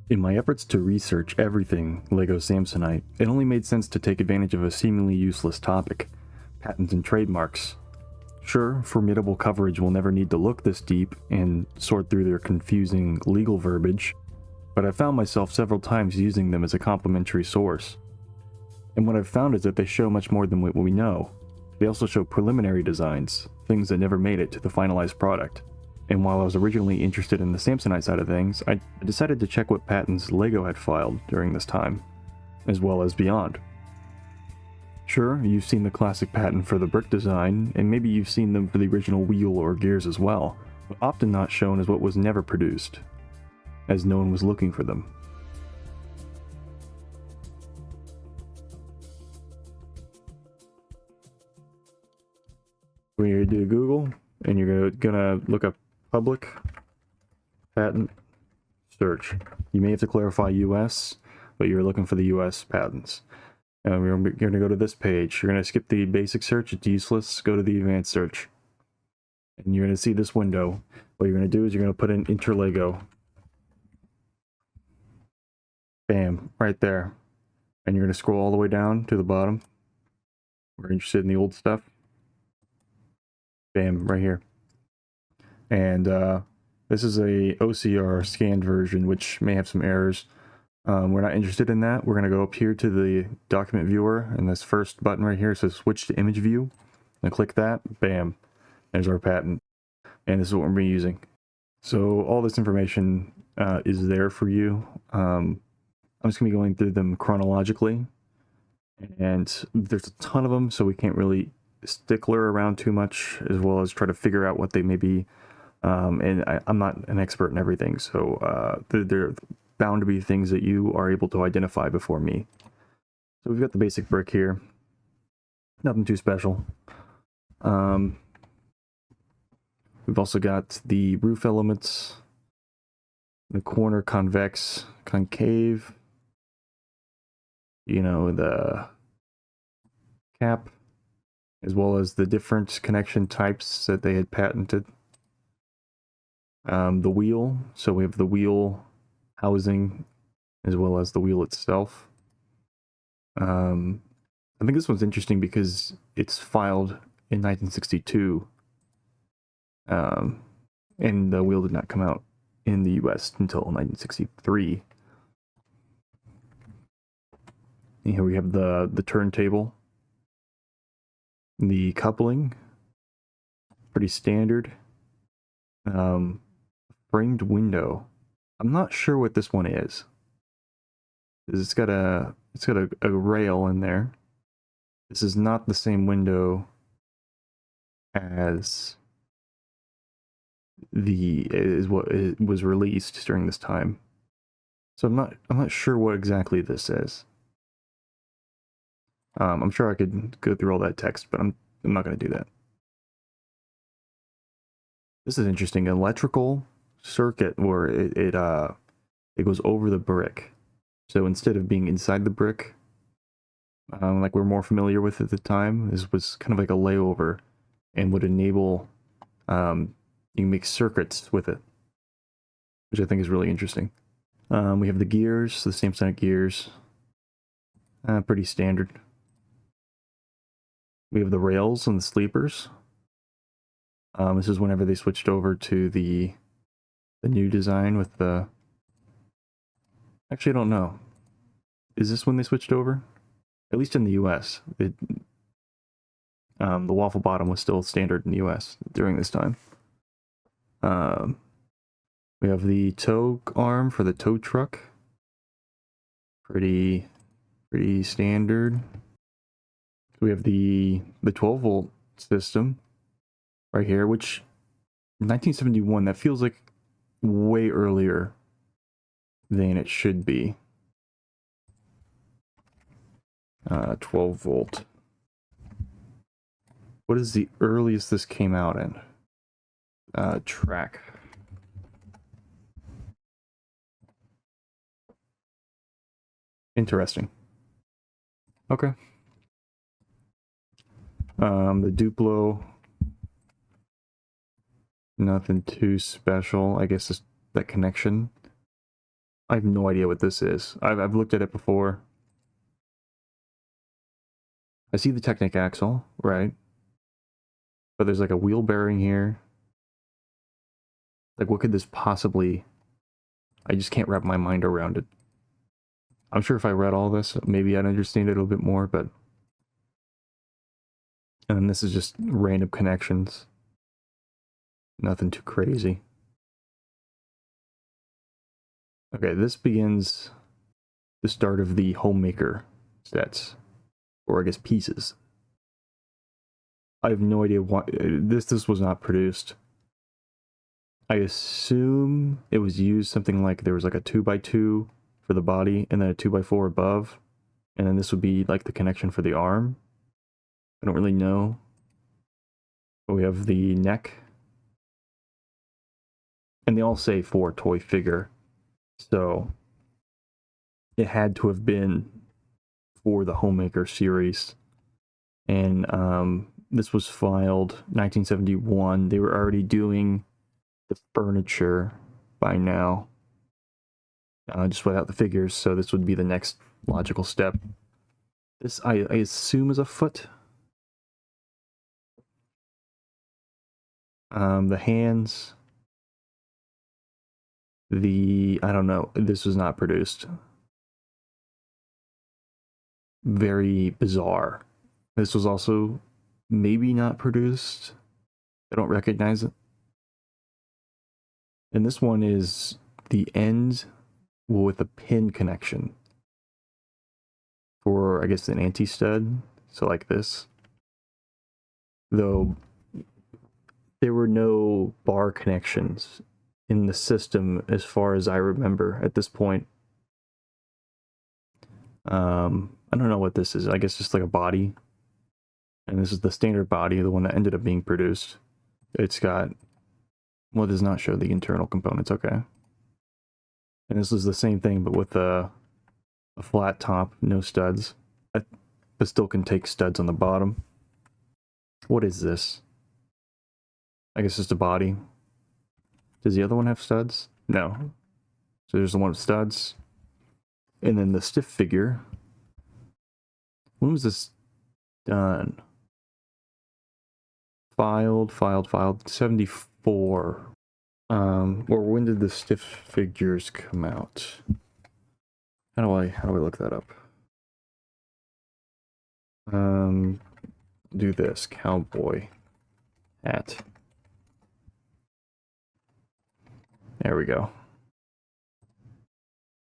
In my efforts to research everything LEGO Samsonite, it only made sense to take advantage of a seemingly useless topic: patents and trademarks. Sure, formidable coverage will never need to look this deep and sort through their confusing legal verbiage, but I found myself several times using them as a complementary source. And what I've found is that they show much more than what we know. They also show preliminary designs, things that never made it to the finalized product. And while I was originally interested in the Samsonite side of things, I decided to check what patents LEGO had filed during this time, as well as beyond. Sure, you've seen the classic patent for the brick design, and maybe you've seen them for the original wheel or gears as well, but often not shown as what was never produced, as no one was looking for them. When you do Google, and you're gonna look up public patent search. You may have to clarify US, but you're looking for the US patents. You're going to go to this page. You're going to skip the basic search. It's useless. Go to the advanced search. And you're going to see this window. What you're going to do is you're going to put in Interlego. Bam, right there. And you're going to scroll all the way down to the bottom. We're interested in the old stuff. Bam, right here. And this is a OCR scanned version, which may have some errors. We're not interested in that. We're going to go up here to the document viewer, and this first button right here says switch to image view. And click that. Bam. There's our patent. And this is what we're going to be using. So all this information is there for you. I'm just going to be going through them chronologically. And there's a ton of them, so we can't really stickler around too much, as well as try to figure out what they may be. And I'm not an expert in everything, so they're bound to be things that you are able to identify before me. So we've got the basic brick here. Nothing too special. We've also got the roof elements, the corner convex, concave, you know, the cap, as well as the different connection types that they had patented. The wheel, so we have the wheel housing as well as the wheel itself. I think this one's interesting because it's filed in 1962, and the wheel did not come out in the US until 1963. And here we have the turntable, the coupling, pretty standard. Framed window. I'm not sure what this one is. It's got a rail in there. This is not the same window as what it was released during this time. So I'm not sure what exactly this is. I'm sure I could go through all that text, but I'm not going to do that. This is interesting. Electrical circuit where it goes over the brick. So instead of being inside the brick, like we're more familiar with at the time, this was kind of like a layover and would enable you can make circuits with it, which I think is really interesting. We have the gears, the Samsonite gears, pretty standard. We have the rails and the sleepers. This is whenever they switched over to the new design with the... Actually, I don't know. Is this when they switched over? At least in the US. The waffle bottom was still standard in the US during this time. We have the tow arm for the tow truck. Pretty standard. We have the 12-volt system right here, which 1971, that feels like way earlier than it should be. 12 volt. What is the earliest this came out in? Track. Interesting. Okay. The Duplo, nothing too special. I guess just that connection. I have no idea what this is. I've looked at it before. I see the Technic axle, right? But there's like a wheel bearing here. Like, what could this possibly... I just can't wrap my mind around it. I'm sure if I read all this, maybe I'd understand it a little bit more, but... And then this is just random connections. Nothing too crazy. Okay, this begins the start of the homemaker sets. Or I guess pieces. I have no idea why... This was not produced. I assume it was used something like there was like a 2x2 for the body and then a 2x4 above. And then this would be like the connection for the arm. I don't really know. But we have the neck. And they all say for toy figure. So it had to have been for the Homemaker series. And this was filed 1971. They were already doing the furniture by now. Just without the figures, so this would be the next logical step. This, I assume, is a foot. The hands. I don't know, this was not produced. Very bizarre. This was also maybe not produced. I don't recognize it. And this one is the end with a pin connection for, I guess, an anti-stud. So like this. Though there were no bar connections in the system as far as I remember at this point. I don't know what this is. I guess just like a body. And this is the standard body, the one that ended up being produced. It's got... Well, it does not show the internal components, okay. And this is the same thing, but with a flat top, no studs. But still can take studs on the bottom. What is this? I guess just a body. Does the other one have studs? No. So there's the one with studs. And then the stiff figure. When was this done? Filed. 74. Or when did the stiff figures come out? How do I look that up? Do this. Cowboy hat. There we go.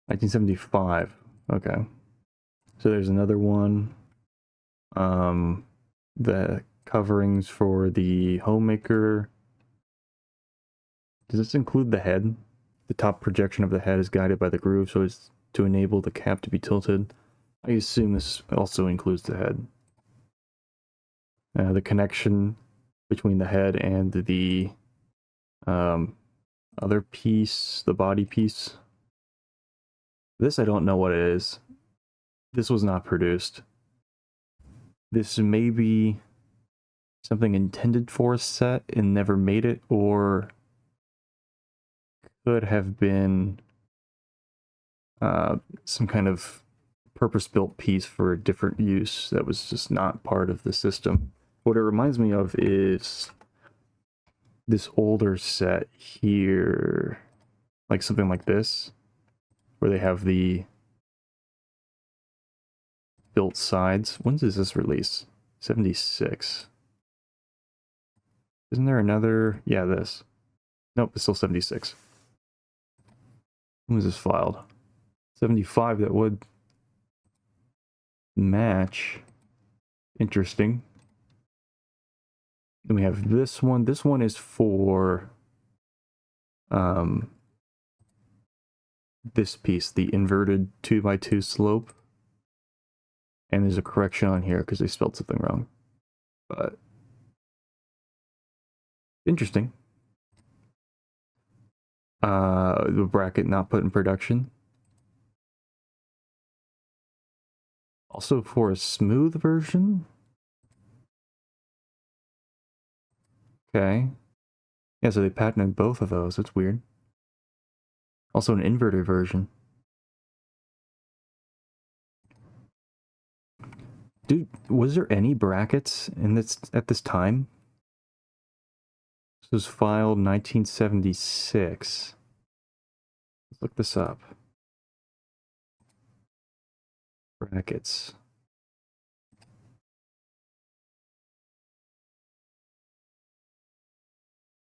1975. Okay. So there's another one. The coverings for the Homemaker. Does this include the head? The top projection of the head is guided by the groove so as to enable the cap to be tilted. I assume this also includes the head. The connection between the head and the other piece, the body piece. This I don't know what it is. This was not produced. This may be something intended for a set and never made it, or could have been some kind of purpose-built piece for a different use that was just not part of the system. What it reminds me of is this older set here, like something like this, where they have the built sides. When does this release? 76. Isn't there another? Yeah, this. Nope, it's still 76. When was this filed? 75, that would match. Interesting. Then we have this one. This one is for this piece, the inverted 2x2 slope. And there's a correction on here because they spelled something wrong. But interesting. The bracket not put in production. Also for a smooth version. Okay. Yeah, so they patented both of those. That's weird. Also an inverted version. Dude, was there any brackets in this at this time? This was filed 1976. Let's look this up. Brackets.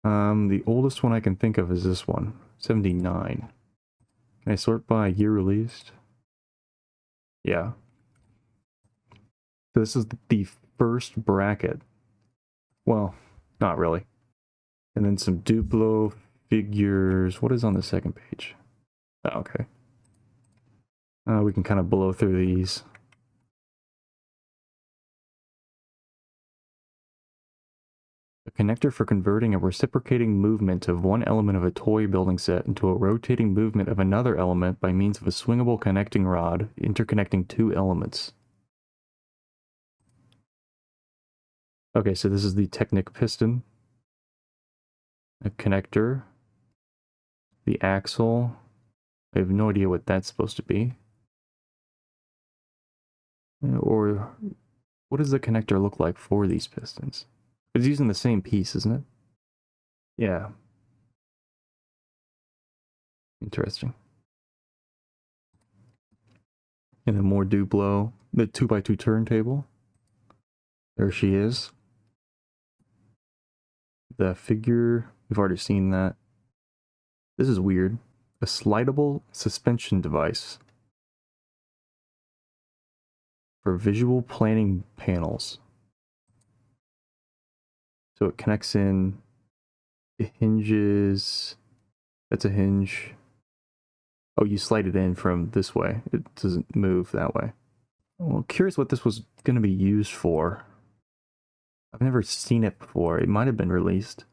The oldest one I can think of is this one, 79. Can I sort by year released? Yeah. So this is the first bracket. Well, not really. And then some Duplo figures. What is on the second page? Oh, okay. We can kind of blow through these. A connector for converting a reciprocating movement of one element of a toy building set into a rotating movement of another element by means of a swingable connecting rod interconnecting two elements. Okay, so this is the Technic piston. A connector. The axle. I have no idea what that's supposed to be. Or what does the connector look like for these pistons? It's using the same piece, isn't it? Yeah. Interesting. And then more Duplo. The 2x2 turntable. There she is. The figure, we've already seen that. This is weird. A slidable suspension device for visual planning panels. So it connects in, it hinges, that's a hinge. Oh, you slide it in from this way. It doesn't move that way. Well, curious what this was going to be used for. I've never seen it before. It might have been released.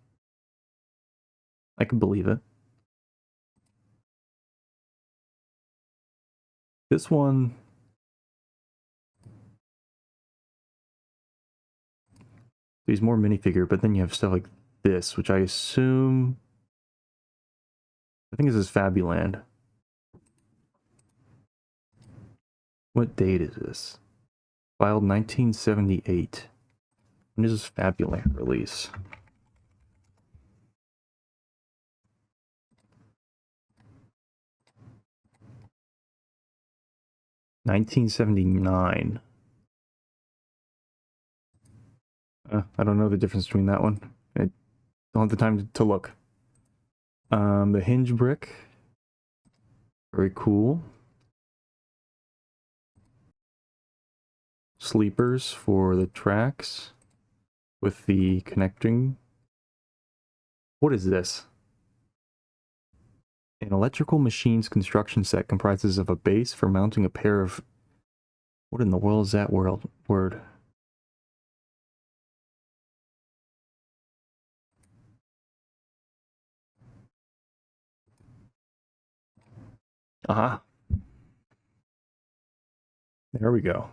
I can believe it. This one... There's more minifigure, but then you have stuff like this, which I assume... I think this is Fabuland. What date is this? Filed 1978. When is this Fabuland release? $1979. I don't know the difference between that one. I don't have the time to look. The hinge brick. Very cool. Sleepers for the tracks with the connecting. What is this? An electrical machines construction set comprises of a base for mounting a pair of... What in the world is that word? Aha. There we go.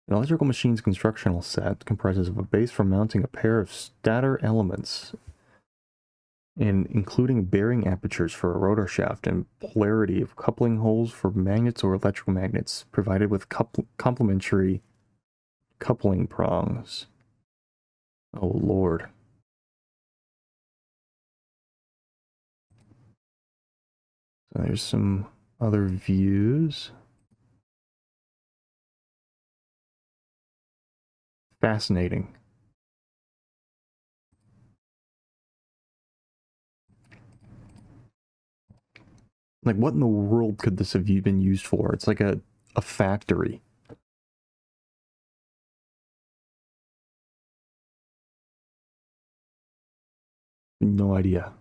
An electrical machines constructional set comprises of a base for mounting a pair of stator elements, and including bearing apertures for a rotor shaft and polarity of coupling holes for magnets or electrical magnets, provided with complementary coupling prongs. Oh, Lord. So there's some other views. Fascinating. Like, what in the world could this have been used for? It's like a factory. No idea.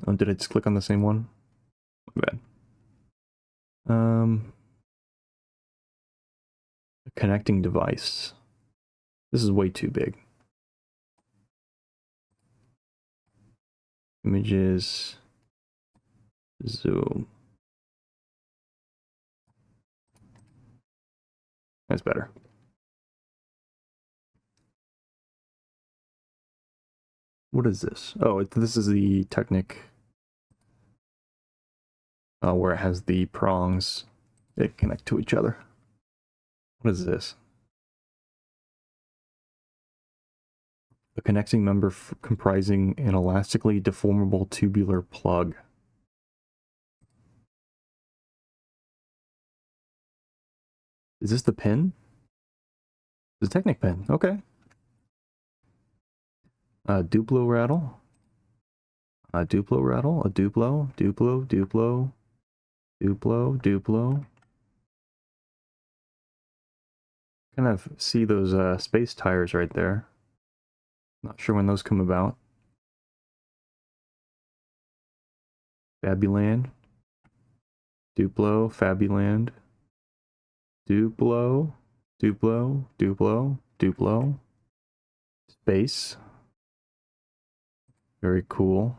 Oh, did I just click on the same one? My bad. A connecting device. This is way too big. Images. Zoom. That's better. What is this? Oh, this is the Technic where it has the prongs that connect to each other. What is this? A connecting member comprising an elastically deformable tubular plug. Is this the pin? The Technic pin. Okay. Duplo rattle. Duplo rattle. A Duplo. Duplo. Duplo. Duplo. Duplo. Kind of see those space tires right there. Not sure when those come about. Fabuland. Duplo. Fabuland. Duplo. Duplo. Duplo. Duplo. Space. Very cool.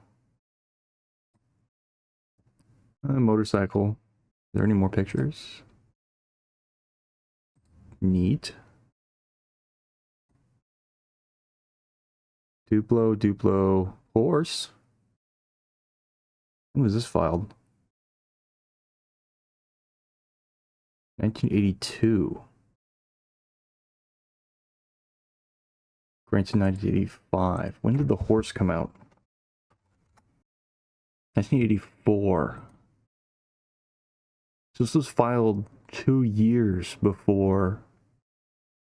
Motorcycle. Are there any more pictures? Neat. Duplo, Duplo, horse. When was this filed? 1982. Granted 1985. When did the horse come out? 1984. So this was filed 2 years before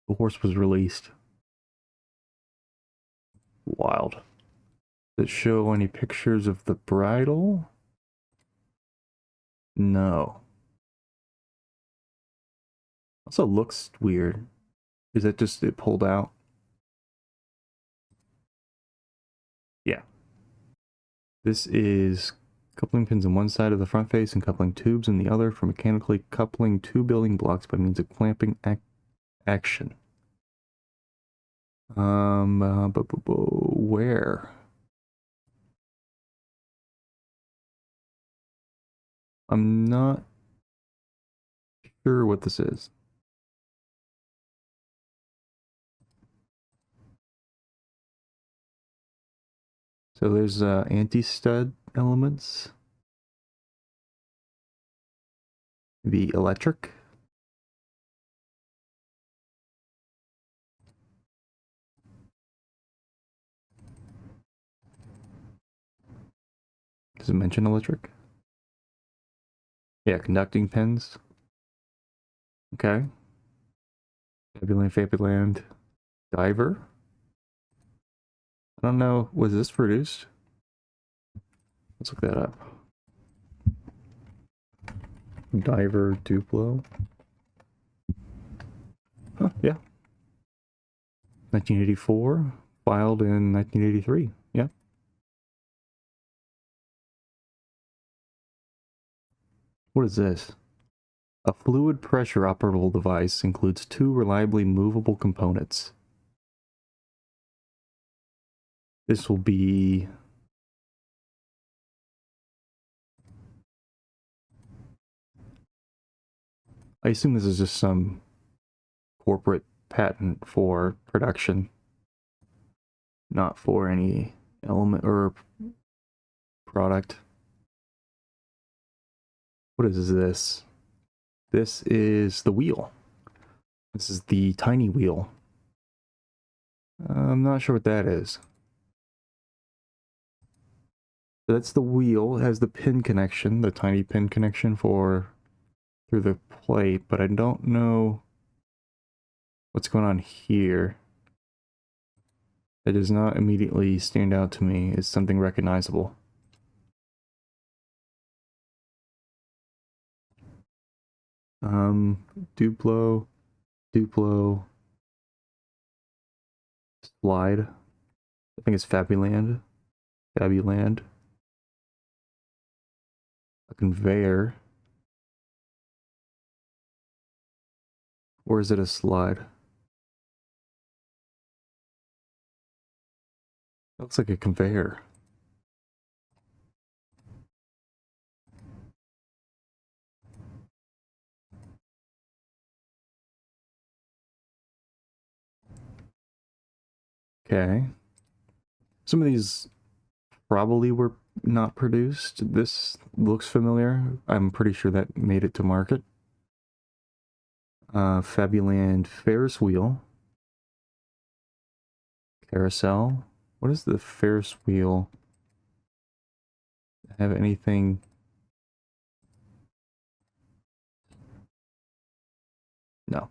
the horse was released. Wild. Does it show any pictures of the bridle? No. Also looks weird. Is that just it pulled out? Yeah. This is coupling pins on one side of the front face and coupling tubes on the other for mechanically coupling two building blocks by means of clamping action. Where? I'm not sure what this is. So there's anti-stud elements. Maybe electric. Does it mention electric? Yeah, conducting pins. Okay. Fabuland. Diver. I don't know. Was this produced? Let's look that up. Diver Duplo. Huh, yeah. 1984. Filed in 1983. Yeah. What is this? A fluid pressure operable device includes two reliably movable components. This will be... I assume this is just some corporate patent for production, not for any element or product. What is this? This is the wheel. This is the tiny wheel. I'm not sure what that is. That's the wheel. It has the pin connection, the tiny pin connection for through the plate, but I don't know what's going on here. It does not immediately stand out to me as something recognizable. Duplo, Duplo, slide. I think it's Fabuland. Fabuland. A conveyor. Or is it a slide? Looks like a conveyor. Okay. Some of these probably were not produced. This looks familiar. I'm pretty sure that made it to market. Fabuland Ferris wheel. Carousel. What is the Ferris wheel? Have anything? No.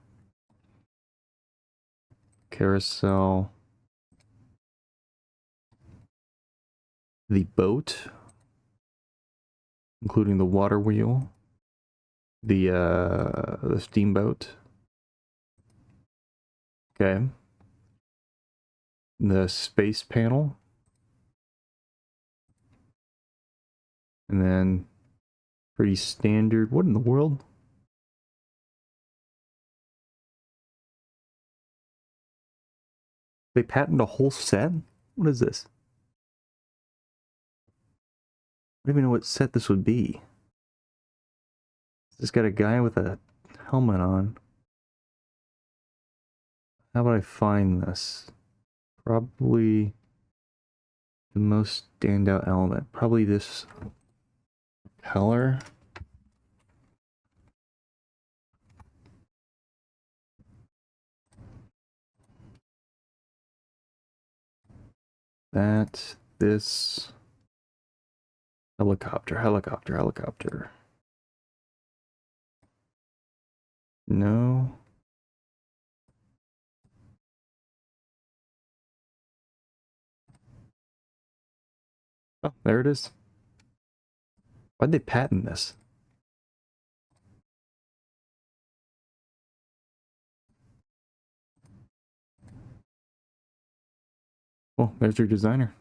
Carousel. The boat, including the water wheel, the steamboat. Okay. The space panel. And then pretty standard. What in the world? They patent a whole set? What is this? I don't even know what set this would be. It's got a guy with a helmet on. How would I find this? Probably the most standout element. Probably this color. That, this, helicopter, helicopter, helicopter. No. Oh, there it is. Why'd they patent this? Well, there's your designer.